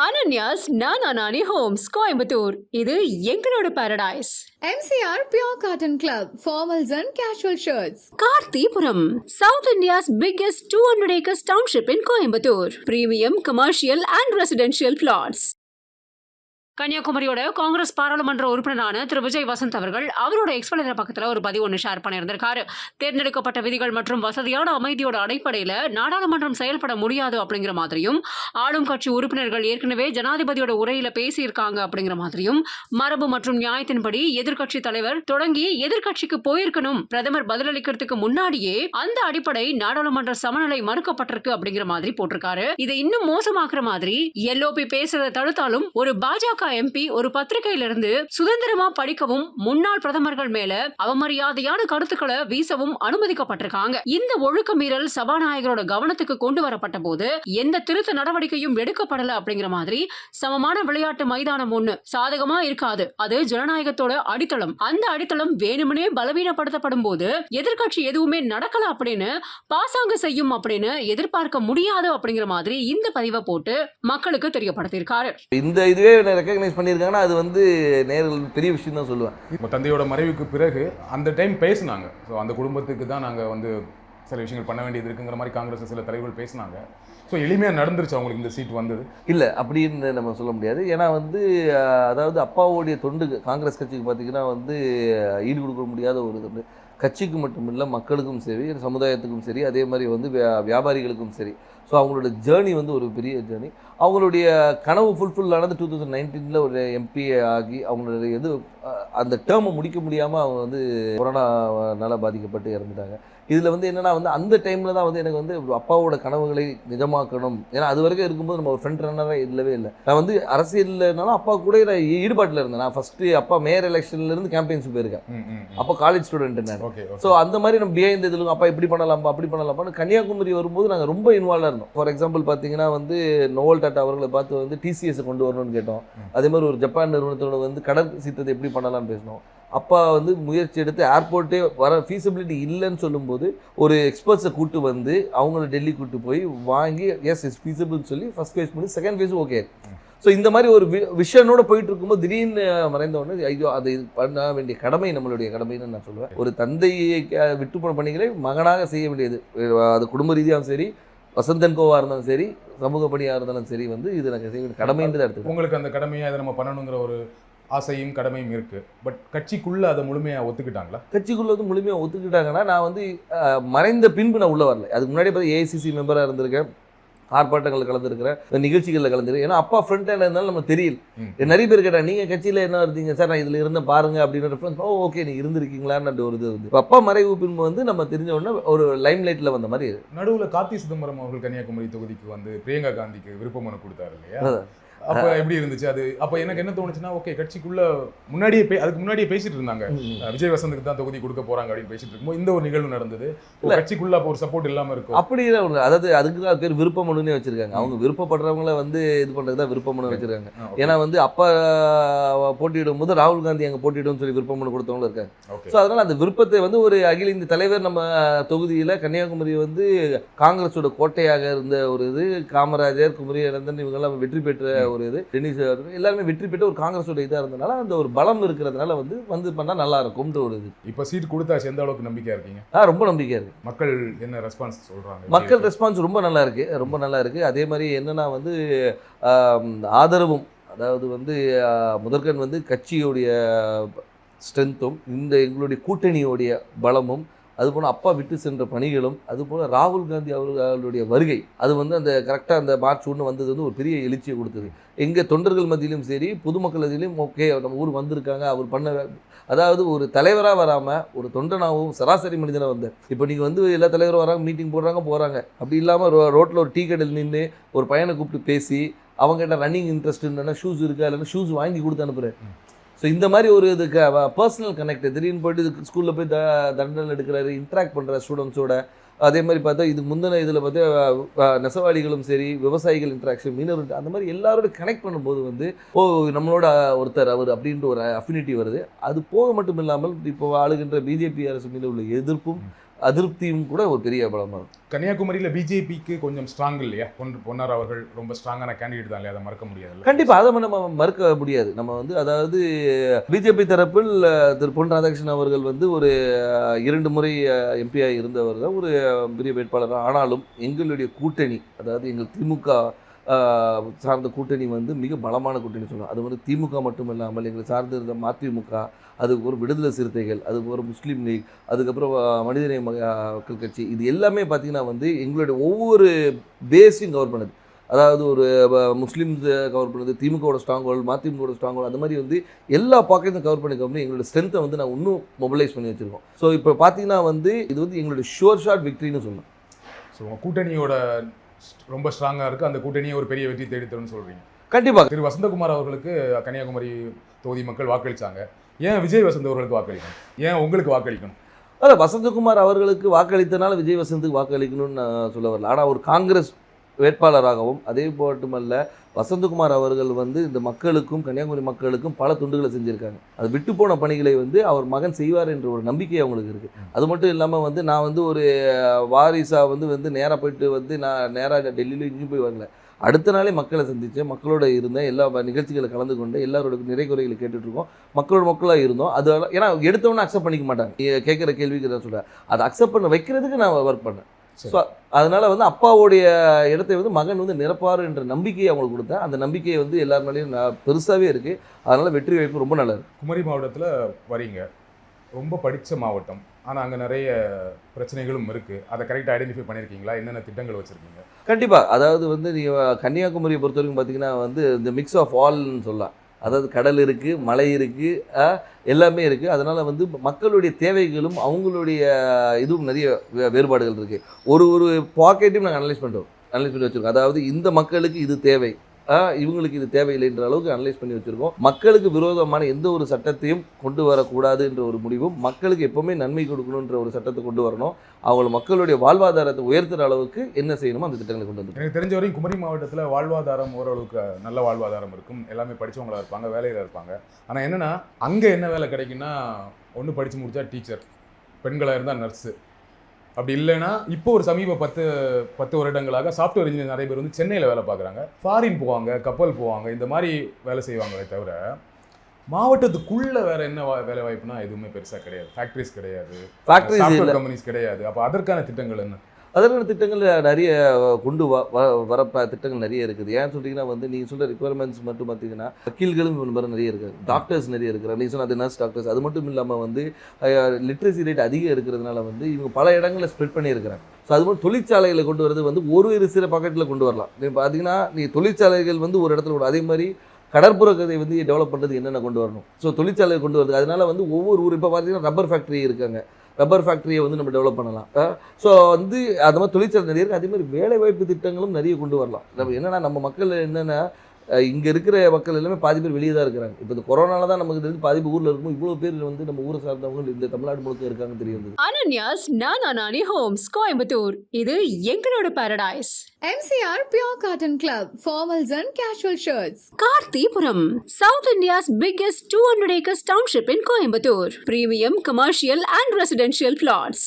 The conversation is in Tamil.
Ananya's Nana Nani Homes, Coimbatore. இது எங்களோட paradise. MCR Pure Cotton Club, formals and casual shirts. Karthipuram, South India's biggest 200 acres township in Coimbatore. Premium commercial and residential plots. கன்னியாகுமரியோட Congress பாராளுமன்ற உறுப்பினரான திரு விஜய் வசந்த் அவர்கள் அவரோட எக்ஸ்பிளேனர் பக்கத்தில் ஒரு பதிவு ஒன்று ஷேர் பண்ணியிருந்திருக்காரு. தேர்ந்தெடுக்கப்பட்ட விதிகள் மற்றும் வசதியான அமைதியோட அடிப்படையில் நாடாளுமன்றம் செயல்பட முடியாது அப்படிங்கிற மாதிரியும், ஆளும் கட்சி உறுப்பினர்கள் ஏற்கனவே ஜனாதிபதியோட உரையில பேசியிருக்காங்க அப்படிங்கிற மாதிரியும், மரபு மற்றும் நியாயத்தின்படி எதிர்கட்சி தலைவர் தொடங்கி எதிர்கட்சிக்கு போயிருக்கணும், பிரதமர் பதிலளிக்கிறதுக்கு முன்னாடியே அந்த அடிப்படை நாடாளுமன்ற சமநிலை மறுக்கப்பட்டிருக்கு அப்படிங்கிற மாதிரி போட்டிருக்காரு. இதை இன்னும் மோசமாக்குற மாதிரி எல்ஓபி பேசுறதை தடுத்தாலும் ஒரு பாஜக எம்பி ஒரு பத்திரிகையிலிருந்து சுதந்திரமா படிக்கவும் முன்னாள் பிரதமர்கள் மேல அவமரியாதையான கருத்துக்களை வீசவும் அனுமதிக்கப்பட்டிருக்காங்க. இந்த ஒழுக்க மீறல் சபாநாயகரோட கவனத்துக்கு கொண்டு வரப்பட்ட போது எந்த திருத்த நடவடிக்கையும் எடுக்கப்படல அப்படிங்கிற மாதிரி சமமான விளையாட்டு மைதானம் ஒண்ணு சாதகமா இருக்காது. அது ஜனநாயகத்தோட அடித்தளம். அந்த அடித்தளம் வேணுமனே பலவீனப்படுத்தப்படும் போது எதிர்கட்சி எதுவுமே நடக்கல அப்படின்னு பாசாங்க செய்யும் அப்படின்னு எதிர்பார்க்க முடியாது அப்படிங்கிற மாதிரி இந்த பதிவை போட்டு மக்களுக்கு தெரியப்படுத்தியிருக்காரு. இந்த இதுவே ரெகக்னைஸ் பண்ணியிருக்காங்கன்னா அது வந்து நேரில் பெரிய விஷயம் தான் சொல்லுவேன். இப்போ தந்தையோட மறைவுக்கு பிறகு அந்த டைம் பேசினாங்க. ஸோ அந்த குடும்பத்துக்கு தான் நாங்கள் வந்து சில விஷயங்கள் பண்ண வேண்டியது இருக்குங்கிற மாதிரி காங்கிரஸ் சில தலைவர்கள் பேசினாங்க. ஸோ எளிமையாக நடந்துருச்சு அவங்களுக்கு இந்த சீட் வந்தது இல்லை அப்படின்னு நம்ம சொல்ல முடியாது. ஏன்னா வந்து அதாவது அப்பாவோடைய தொண்டு காங்கிரஸ் கட்சிக்கு பார்த்திங்கன்னா வந்து ஈடு கொடுக்க முடியாத ஒரு தொண்டு. கட்சிக்கு மட்டும் இல்லை, மக்களுக்கும் சரி, சமுதாயத்துக்கும் சரி, அதே மாதிரி வந்து வியாபாரிகளுக்கும் சரி. ஸோ அவங்களோட ஜேர்னி வந்து ஒரு பெரிய ஜேர்னி. அவங்களுடைய கனவு ஃபுல்ஃபில் ஆனது 2019 ஒரு எம்பி ஆகி அவங்களுடைய அந்த டேர்மை முடிக்க முடியாமல் அவங்க வந்து கொரோனாவால் பாதிக்கப்பட்டு இறந்துட்டாங்க. இதில் வந்து என்னென்னா வந்து அந்த டைமில் தான் வந்து எனக்கு வந்து அப்பாவோட கனவுகளை நிஜமாக்கணும். ஏன்னா அது வரைக்கும் இருக்கும்போது நம்ம ஒரு ஃப்ரண்ட் ரன்னராக இல்லவே இல்லை. நான் வந்து அரசியல்னாலும் அப்பா கூட நான் ஈடுபாட்டில் இருந்தேன். நான் ஃபஸ்ட்டு அப்பா மேயர் எலெக்ஷன்லேருந்து கேம்பெயின்ஸ் போயிருக்கேன். அப்போ காலேஜ் ஸ்டூடெண்ட் நான். ஸோ அந்த மாதிரி நம்ம பிஹைண்ட் இதில் அப்பா இப்படி பண்ணலாம்ப்பா அப்படி பண்ணலாம்ப்பான்னு கன்னியாகுமரி வரும்போது நாங்கள் ரொம்ப இன்வால்வாக இருந்தோம். ஃபார் எக்ஸாம்பிள் பார்த்தீங்கன்னா வந்து நோவல் டாட்டா அவர்களை பார்த்து வந்து டிசிஎஸ் கொண்டு வரணும்னு கேட்டோம். அதே மாதிரி ஒரு ஜப்பான் நிறுவனத்தோட வந்து கடல் சீற்றத்தை எப்படி பண்ணலாம்னு பேசினோம். அப்பா வந்து முயற்சி எடுத்து ஏர்போர்ட்டே வர ஃபீஸிபிலிட்டி இல்லைன்னு சொல்லும்போது ஒரு எக்ஸ்பர்ட்ஸை கூட்டு வந்து அவங்கள டெல்லி கூட்டு போய் வாங்கி இஸ் ஃபீஸிபிள்னு சொல்லி ஃபஸ்ட் ஃபேஸ் பண்ணி செகண்ட் ஃபேஸும் ஓகே. ஸோ இந்த மாதிரி ஒரு விஷனோட போயிட்டு இருக்கும்போது திடீர்னு மறைந்த உடனே ஐயோ அது பண்ண வேண்டிய கடமை நம்மளுடைய கடமைன்னு நான் சொல்லுவேன். ஒரு தந்தையை விட்டு போன பணிகளை மகனாக செய்ய வேண்டியது. அது குடும்ப ரீதியாகவும் சரி, வசந்தன் கோவாக இருந்தாலும் சரி, சமூக பணியாக இருந்தாலும் சரி, வந்து இது நாங்கள் செய்ய வேண்டிய கடமைன்றது எடுத்து உங்களுக்கு அந்த கடமையை அதை நம்ம பண்ணணுங்கிற ஒரு ஆசையும் கடமையும் இருக்குது. பட் கட்சிக்குள்ளே அதை முழுமையாக ஒத்துக்கிட்டாங்களா? கட்சிக்குள்ளே வந்து முழுமையாக ஒத்துக்கிட்டாங்கன்னா நான் வந்து மறைந்த பின்பு நான் உள்ளே வரல. அதுக்கு முன்னாடி பார்த்து ஏஐசிசி மெம்பராக இருந்திருக்கேன், ஆர்ப்பாட்டங்களில் கலந்துருக்கிறேன், நிகழ்ச்சிகளில் கலந்துருக்கேன். ஏன்னா அப்பா ஃப்ரண்ட் ஹேண்ட் இருந்தாலும் நம்ம தெரியல. நிறைய பேர் கேட்டாங்க நீங்கள் கட்சியில் என்ன இருந்தீங்க சார், நான் இதில் இருந்தேன் பாருங்க அப்படின்னு ரெஃபரன்ஸ். ஓகே நீ இருந்திருக்கீங்களான்னு ஒரு இது வந்து இப்போ அப்பா மறைவு பின்பு வந்து நம்ம தெரிஞ்ச உடனே ஒரு லைம் லைட்டில் வந்த மாதிரி. நடுவில் கார்த்தி சிதம்பரம் அவர்கள் கன்னியாகுமரி தொகுதிக்கு வந்து பிரியங்கா காந்திக்கு விருப்ப மனு கொடுத்தாரு இல்லையா? அப்போ எப்படி இருந்துச்சு அது? அப்போ எனக்கு என்ன தோணுச்சுன்னா, ஓகே கட்சிக்குள்ள அதுக்கு முன்னாடியே பேசிட்டு இருந்தாங்க, விஜய் வசந்துக்கு தான் தொகுதி கொடுக்க போறாங்க அப்படின்னு பேசிட்டு இருக்கும்போது இந்த ஒரு நிகழ்வு நடந்தது. கட்சிக்குள்ள அப்போ ஒரு சப்போர்ட் இல்லாம இருக்கும். அப்படி ஒன்று, அதாவது அதுக்கு தான் பேர் விருப்ப மனுன்னே வச்சிருக்காங்க. அவங்க விருப்பப்படுறவங்கள வந்து இது பண்ணுறது தான் விருப்ப மனு வச்சிருக்காங்க. ஏன்னா வந்து அப்பா போட்டியிடும் போது ராகுல் காந்தி அங்கே போட்டியிடும் சொல்லி விருப்ப மனு கொடுத்தவங்களும் இருக்காங்க. ஸோ அதனால அந்த விருப்பத்தை வந்து ஒரு அகில இந்த தலைவர் நம்ம தொகுதியில் கன்னியாகுமரி வந்து காங்கிரஸோட கோட்டையாக இருந்த ஒரு இது, காமராஜர், குமரி அனந்தன் இவங்கெல்லாம் வெற்றி பெற்ற ஒரு இது, டென்னிஸ் எல்லாருமே வெற்றி பெற்று ஒரு காங்கிரஸோட இதாக இருந்ததுனால அந்த ஒரு பலம் இருக்கிறதுனால வந்து பண்ணால் நல்லா இருக்கும்ன்ற ஒரு இது. இப்போ சீட் கொடுத்தாச்சு, எந்த அளவுக்கு நம்பிக்கையாக இருக்கீங்க? ரொம்ப நம்பிக்கையாக இருக்குது. மக்கள் என்ன ரெஸ்பான்ஸ் சொல்கிறாங்க? மக்கள் ரெஸ்பான்ஸ் ரொம்ப நல்லா இருக்குது, ரொம்ப நல்லா இருக்குது. அதே மாதிரி என்னென்னா வந்து ஆதரவும், அதாவது வந்து முதற்கண் வந்து கட்சியோடைய ஸ்ட்ரென்த்தும் எங்களுடைய கூட்டணியோடைய பலமும், அதுபோல் அப்பா விட்டு சென்ற பணிகளும், அதுபோல் ராகுல் காந்தி அவர்களுடைய வருகை, அது வந்து அந்த கரெக்டாக அந்த மார்ச் 1 வந்தது வந்து ஒரு பெரிய எழுச்சியை கொடுத்தது. எங்கள் தொண்டர்கள் மத்தியிலும் சரி, பொதுமக்கள் மத்தியிலும் ஓகே நம்ம ஊர் வந்திருக்காங்க, அவர் பண்ண, அதாவது ஒரு தலைவராக வராமல் ஒரு தொண்டனாகவும் சராசரி மனிதனாக வந்தார். இப்போ நீங்கள் வந்து எல்லா தலைவரும் வராங்க, மீட்டிங் போகிறாங்க. அப்படி இல்லாமல் ரோட்டில் ஒரு டீ கடையில் நின்று ஒரு பையனை கூப்பிட்டு பேசி அவங்ககிட்ட ரன்னிங் இன்ட்ரெஸ்ட் இல்லைன்னா ஷூஸ் இருக்கா, இல்லைன்னா ஷூஸ் வாங்கி கொடுத்து அனுப்புகிறேன். ஸோ இந்த மாதிரி ஒரு இதுக்கு பர்சனல் கனெக்ட், திடீர்னு போய்ட்டு ஸ்கூலில் போய் தண்டனை எடுக்கிறாரு, இன்ட்ராக்ட் பண்ணுற ஸ்டூடெண்ட்ஸோட. அதே மாதிரி பார்த்தா இதுக்கு முந்தின இதில் பார்த்தா நெசவாளிகளும் சரி, விவசாயிகள் இன்ட்ராக்ஷன், மீனவர், அந்த மாதிரி எல்லாரோட கனெக்ட் பண்ணும்போது வந்து நம்மளோட ஒருத்தர் அவர் அப்படின்ற ஒரு அஃபினிட்டி வருது. அது போக மட்டும் இல்லாமல் இப்போ ஆளுகின்ற பிஜேபி அரசு மீது உள்ள எதிர்ப்பும் அதிருப்தியும் கூட ஒரு பெரிய பலமாக இருக்கும். கன்னியாகுமரியில் பிஜேபிக்கு கொஞ்சம் ஸ்ட்ராங் இல்லையா? பொன்னார் அவர்கள் ரொம்ப ஸ்ட்ராங்கான கேண்டிடேட் தான் இல்லையா? அதை மறக்க முடியாது. கண்டிப்பாக அதை நம்ம மறுக்க முடியாது. நம்ம வந்து அதாவது பிஜேபி தரப்பில் திரு பொன் ராதாகிருஷ்ணன் அவர்கள் வந்து ஒரு 2 முறை எம்பியாக இருந்தவர் தான், ஒரு பெரிய வேட்பாளர். ஆனாலும் எங்களுடைய கூட்டணி, அதாவது எங்கள் திமுக சார்ந்த கூட்டணி வந்து மிக பலமான கூட்டணி சொல்லலாம். அது வந்து திமுக மட்டும் இல்லாமல் எங்களை சார்ந்து இருந்த மதிமுக, அதுக்கு ஒரு விடுதலை சிறுத்தைகள், அதுக்கு ஒரு முஸ்லீம் லீக், அதுக்கப்புறம் மனிதநேய மக்கள் கட்சி, இது எல்லாமே பார்த்திங்கன்னா வந்து எங்களுடைய ஒவ்வொரு பேஸையும் கவர் பண்ணுது. அதாவது ஒரு முஸ்லீம்ஸ் கவர் பண்ணுது, திமுகவோட ஸ்ட்ராங் ஹோல்டு, மதிமுகவோட ஸ்ட்ராங் ஹோல்டு, அந்த மாதிரி வந்து எல்லா பாக்கெட்டும் கவர் பண்ணி எங்களோட ஸ்ட்ரென்த்தை வந்து நான் இன்னும் மொபிலைஸ் பண்ணி வச்சுருக்கோம். ஸோ இப்போ பார்த்தீங்கன்னா வந்து இது வந்து எங்களுடைய ஷோர் ஷாட் விக்ட்ரின்னு சொல்லலாம். ஸோ கூட்டணியோட ரொம்ப ஸ்ட்ராங்காக இருக்குது, அந்த கூட்டணியை ஒரு பெரிய வெற்றி தேடித்தரும்னு சொல்கிறீங்க. கண்டிப்பாக. திரு வசந்தகுமார் அவர்களுக்கு கன்னியாகுமரி தொகுதி மக்கள் வாக்களித்தாங்க. ஏன் விஜய் வசந்த் அவர்களுக்கு வாக்களிக்கணும்? ஏன் உங்களுக்கு வாக்களிக்கணும்? அதான் வசந்தகுமார் அவர்களுக்கு வாக்களித்தனால விஜய் வசந்துக்கு வாக்களிக்கணும்னு நான் சொல்ல வரல. ஆனால் ஒரு காங்கிரஸ் வேட்பாளராகவும் அதே மட்டுமல்ல வசந்தகுமார் அவர்கள் வந்து இந்த மக்களுக்கும் கன்னியாகுமரி மக்களுக்கும் பல துண்டுகளை செஞ்சுருக்காங்க. அது விட்டு போன பணிகளை வந்து அவர் மகன் செய்வார் என்ற ஒரு நம்பிக்கை அவங்களுக்கு இருக்குது. அது மட்டும் இல்லாமல் வந்து நான் வந்து ஒரு வாரிசாக வந்து நேராக போயிட்டு வந்து நான் நேராக டெல்லியில் இங்கேயும் போய் வரல. அடுத்த நாளே மக்களை சந்தித்தேன், மக்களோட இருந்தேன், எல்லா நிகழ்ச்சிகளை கலந்து கொண்டு எல்லாரோட நிறை குறைகளை கேட்டுட்ருக்கோம், மக்களாக இருந்தோம். அது ஏன்னா எடுத்தவொன்னே அக்செப்ட் பண்ணிக்க மாட்டாங்க, கேட்குற கேள்விக்கு நான் சொல்கிறேன். அதை அக்செப்ட் பண்ண வைக்கிறதுக்கு நான் ஒர்க் பண்ணேன். ஸோ அதனால் வந்து அப்பாவுடைய இடத்தை வந்து மகன் வந்து நிரப்பார் என்ற நம்பிக்கையை அவங்களுக்கு கொடுத்தேன். அந்த நம்பிக்கையை வந்து எல்லார் மேலேயும் பெருசாகவே இருக்குது. அதனால் வெற்றி வாய்ப்பு ரொம்ப நல்லா இருக்குது. குமரி மாவட்டத்தில் வரீங்க, ரொம்ப படித்த மாவட்டம், ஆனால் அங்கே நிறைய பிரச்சனைகளும் இருக்குது. அதை கரெக்டாக ஐடென்டிஃபை பண்ணியிருக்கீங்களா? என்னென்ன திட்டங்கள் வச்சுருக்கீங்க? கண்டிப்பாக. அதாவது வந்து நீங்கள் கன்னியாகுமரியை பொறுத்த வரைக்கும் பார்த்தீங்கன்னா வந்து இந்த மிக்ஸ் ஆஃப் ஆல்னு சொல்லலாம். அதாவது கடல் இருக்குது, மலை இருக்குது, எல்லாமே இருக்குது. அதனால் வந்து மக்களுடைய தேவைகளும் அவங்களுடைய இதுவும் நிறைய வேறுபாடுகள் இருக்குது. ஒரு பாக்கெட்டையும் நாங்கள் அனலைஸ் பண்ணி வச்சுருக்கோம். அதாவது இந்த மக்களுக்கு இது தேவை, இவங்களுக்கு இது தேவையில்லைன்ற அளவுக்கு அனலைஸ் பண்ணி வச்சுருக்கோம். மக்களுக்கு விரோதமான எந்த ஒரு சட்டத்தையும் கொண்டு வரக்கூடாது என்ற ஒரு முடிவும், மக்களுக்கு எப்போவுமே நன்மை கொடுக்கணுன்ற ஒரு சட்டத்தை கொண்டு வரணும். அவங்க மக்களுடைய வாழ்வாதாரத்தை உயர்த்துகிற அளவுக்கு என்ன செய்யணுமோ அந்த திட்டங்களை கொண்டு வந்து. எனக்கு தெரிஞ்ச வரைக்கும் குமரி மாவட்டத்தில் வாழ்வாதாரம் ஓரளவுக்கு நல்ல வாழ்வாதாரம் இருக்கும். எல்லாமே படித்தவங்களாக இருப்பாங்க, வேலையில் இருப்பாங்க. ஆனால் என்னென்னா அங்கே என்ன வேலை கிடைக்குன்னா, ஒன்று படித்து முடித்தா டீச்சர், பெண்களாக இருந்தால் நர்ஸு, அப்படி இல்லைன்னா இப்போ ஒரு சமீப 10 வருடங்களாக சாஃப்ட்வேர் இன்ஜினியர் நிறைய பேர் வந்து சென்னையில் வேலை பார்க்குறாங்க, ஃபாரின் போவாங்க, கப்பல் போவாங்க, இந்த மாதிரி வேலை செய்வாங்களே தவிர மாவட்டத்துக்குள்ளே வேறு என்ன வேலை வாய்ப்புனா எதுவுமே பெருசாக கிடையாது. ஃபேக்ட்ரிஸ் கிடையாது, சாஃப்ட்வேர் கம்பெனிஸ் கிடையாது. அப்போ அதற்கான திட்டங்கள் என்ன? அதற்கான திட்டங்கள் நிறைய கொண்டு வர திட்டங்கள் நிறைய இருக்குது. ஏன்னு சொல்லிங்கன்னா வந்து நீங்கள் சொல்கிற ரிக்குவயர்மெண்ட்ஸ் மட்டும் பார்த்தீங்கன்னா வக்கீல்களும் நிறைய இருக்காங்க, டாக்டர்ஸ் நிறைய இருக்கிறாங்க. நீங்கள் சொன்ன அது நர்ஸ் டாக்டர்ஸ். அது மட்டும் இல்லாமல் வந்து லிட்ரஸி ரேட் அதிகம் இருக்கிறதுனால வந்து இவங்க பல இடங்களில் ஸ்ப்ரெட் பண்ணியிருக்கிறாங்க. ஸோ அது மாதிரி தொழிற்சாலைகளை கொண்டு வரது வந்து ஒரு சில பாக்கெட்டில் கொண்டு வரலாம். நீங்கள் பார்த்தீங்கன்னா நீங்கள் தொழிற்சாலைகள் வந்து ஒரு இடத்துல கூட, அதே மாதிரி கடற்புற கதை வந்து டெவலப் பண்ணுறது என்னென்ன கொண்டு வரணும். ஸோ தொழிற்சாலையை கொண்டு வருது. அதனால் வந்து ஒவ்வொரு ஊர் இப்போ பார்த்தீங்கன்னா ரப்பர் ஃபேக்ட்ரி இருக்காங்க, ரப்பர் ஃபேக்ட்ரியை வந்து நம்ம டெவலப் பண்ணலாம். ஸோ வந்து அது மாதிரி தொழிற்சாலை நிறைய இருக்குது. அதே மாதிரி வேலைவாய்ப்பு திட்டங்களும் நிறைய கொண்டு வரலாம். நம்ம என்னென்னா நம்ம மக்கள் என்னென்னா இங்கே இருக்கிற மக்கள் எல்லாமே பாதி பேர் வெளியே தான் இருக்கிறாங்க. இப்போ இந்த கொரோனால தான் நமக்கு தெரிஞ்சு பாதி பேர் ஊரில் இருக்கும். இவ்வளோ பேர் வந்து நம்ம ஊரை சார்ந்தவங்க இந்த தமிழ்நாடு முழுக்க இருக்காங்க தெரியும். அனன்யாஸ் நானானி ஹோம்ஸ் கோயம்புத்தூர், இது எங்களோட Paradise. MCR Pure Cotton Club, formals and casual shirts. கார்த்திபுரம், South India's biggest 200 acres township in Coimbatore. Premium commercial and residential plots.